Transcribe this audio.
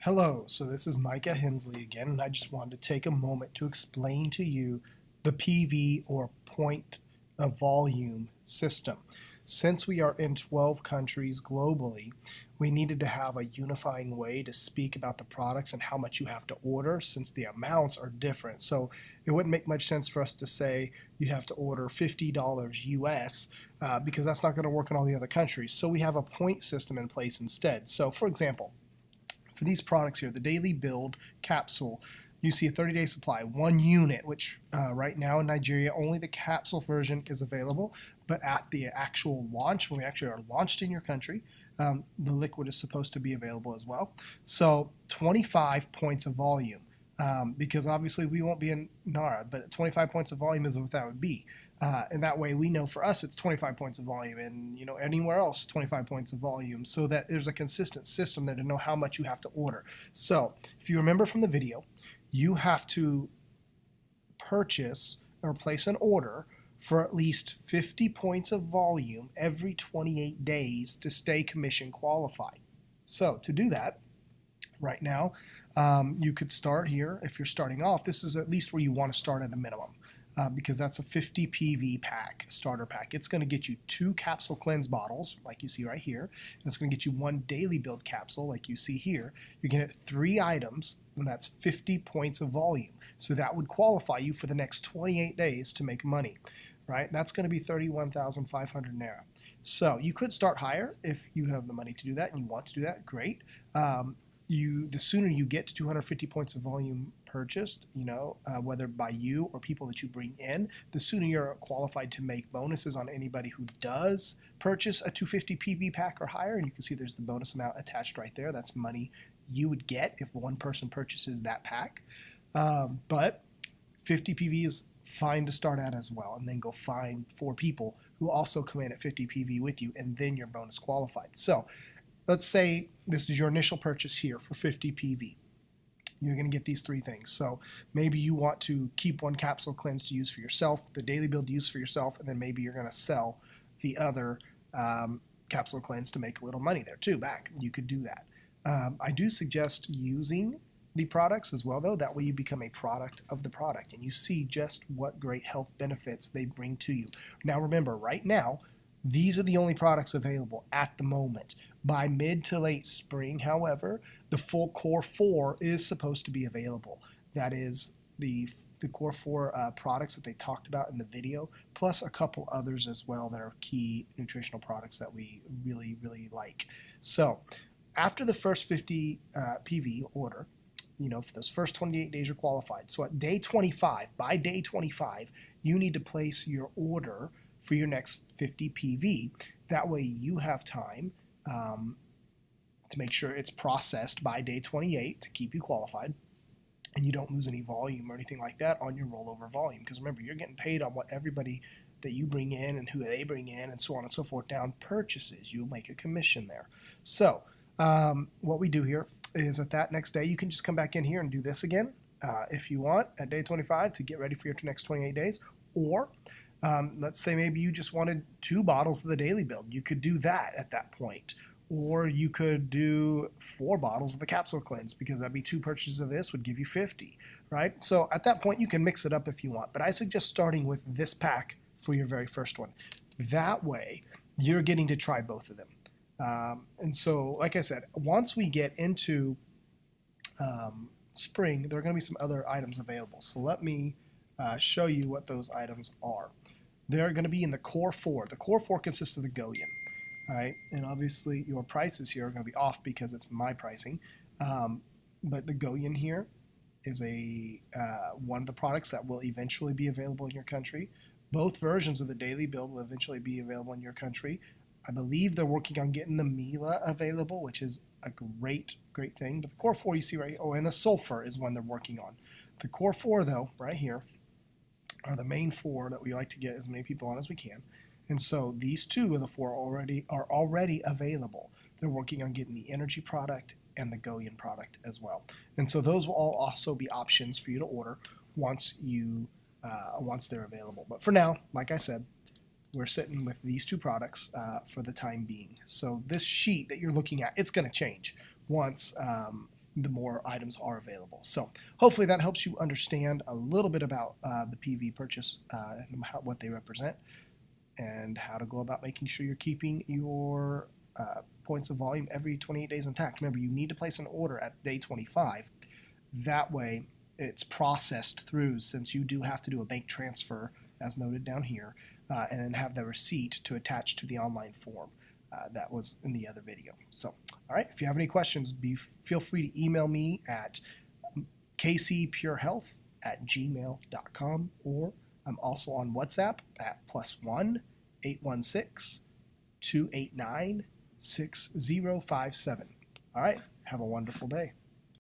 Hello, so this is Micah Hensley again, and I just wanted to take a moment to explain to you the PV or point of volume system. Since we are in 12 countries globally, we needed to have a unifying way to speak about the products and how much you have to order since the amounts are different. So it wouldn't make much sense for us to say you have to order $50 US because that's not going to work in all the other countries. So we have a point system in place instead. So for example, for these products here, the Daily Build capsule, you see a 30-day supply, 1 unit, which right now in Nigeria, only the capsule version is available. But at the actual launch, when we actually are launched in your country, the liquid is supposed to be available as well. So 25 points of volume, because obviously we won't be in NARA, but 25 points of volume is what that would be. And that way we know for us it's 25 points of volume, and anywhere else 25 points of volume, so that there's a consistent system there to know how much you have to order. So if you remember from the video, you have to purchase or place an order for at least 50 points of volume every 28 days to stay commission qualified. So to do that, right now, you could start here. If you're starting off, this is at least where you want to start at a minimum. Because that's a 50 PV pack, starter pack. It's going to get you 2 capsule cleanse bottles, like you see right here, and it's going to get you 1 Daily Build capsule, like you see here. You're going to get 3 items, and that's 50 points of volume. So that would qualify you for the next 28 days to make money, right? That's going to be 31,500 Naira. So you could start higher if you have the money to do that and you want to do that, great. The sooner you get to 250 points of volume purchased, whether by you or people that you bring in, the sooner you're qualified to make bonuses on anybody who does purchase a 250 PV pack or higher. And you can see there's the bonus amount attached right there. That's money you would get if one person purchases that pack. But 50 PV is fine to start at as well, and then go find 4 people who also come in at 50 PV with you, and then you're bonus qualified. So let's say this is your initial purchase here for 50 PV. You're going to get these 3 things. So maybe you want to keep 1 capsule cleanse to use for yourself, the Daily Build to use for yourself, and then maybe you're going to sell the other capsule cleanse to make a little money there too back. You could do that. I do suggest using the products as well, though. That way you become a product of the product and you see just what great health benefits they bring to you. Now remember, right now, these are the only products available at the moment. By mid to late spring, however, the full Core 4 is supposed to be available. That is the Core 4 products that they talked about in the video, plus a couple others as well that are key nutritional products that we really, really like. So after the first 50 PV order, for those first 28 days you're qualified. So at day 25, by day 25, you need to place your order for your next 50 PV. That way you have time to make sure it's processed by day 28 to keep you qualified, and you don't lose any volume or anything like that on your rollover volume. Because remember, you're getting paid on what everybody that you bring in and who they bring in and so on and so forth down purchases. You'll make a commission there. So what we do here is at that next day, you can just come back in here and do this again if you want at day 25 to get ready for your next 28 days. Or let's say maybe you just wanted 2 bottles of the Daily Build. You could do that at that point. Or you could do 4 bottles of the capsule cleanse, because that'd be 2 purchases of this would give you 50, right? So at that point, you can mix it up if you want. But I suggest starting with this pack for your very first one. That way, you're getting to try both of them. And so, like I said, once we get into spring, there are going to be some other items available. So let me show you what those items are. They're going to be in the Core 4. The Core 4 consists of the Goyen. All right, and obviously your prices here are going to be off because it's my pricing. But the Goyen here is one of the products that will eventually be available in your country. Both versions of the Daily Build will eventually be available in your country. I believe they're working on getting the Mila available, which is a great thing. But the Core 4 you see right here, and the Sulfur is one they're working on. The Core 4, though, right here, are the main 4 that we like to get as many people on as we can. And so these 2 of the 4 are already available. They're working on getting the energy product and the Goyen product as well. And so those will all also be options for you to order once they're available. But for now, like I said, we're sitting with these 2 products for the time being. So this sheet that you're looking at, it's going to change once the more items are available. So hopefully that helps you understand a little bit about the PV purchase and what they represent, and how to go about making sure you're keeping your points of volume every 28 days intact. Remember, you need to place an order at day 25. That way it's processed through, since you do have to do a bank transfer as noted down here, and then have the receipt to attach to the online form that was in the other video. So, all right, if you have any questions, feel free to email me at kcpurehealth@gmail.com, or I'm also on WhatsApp at +1 816 289 6057. All right, have a wonderful day.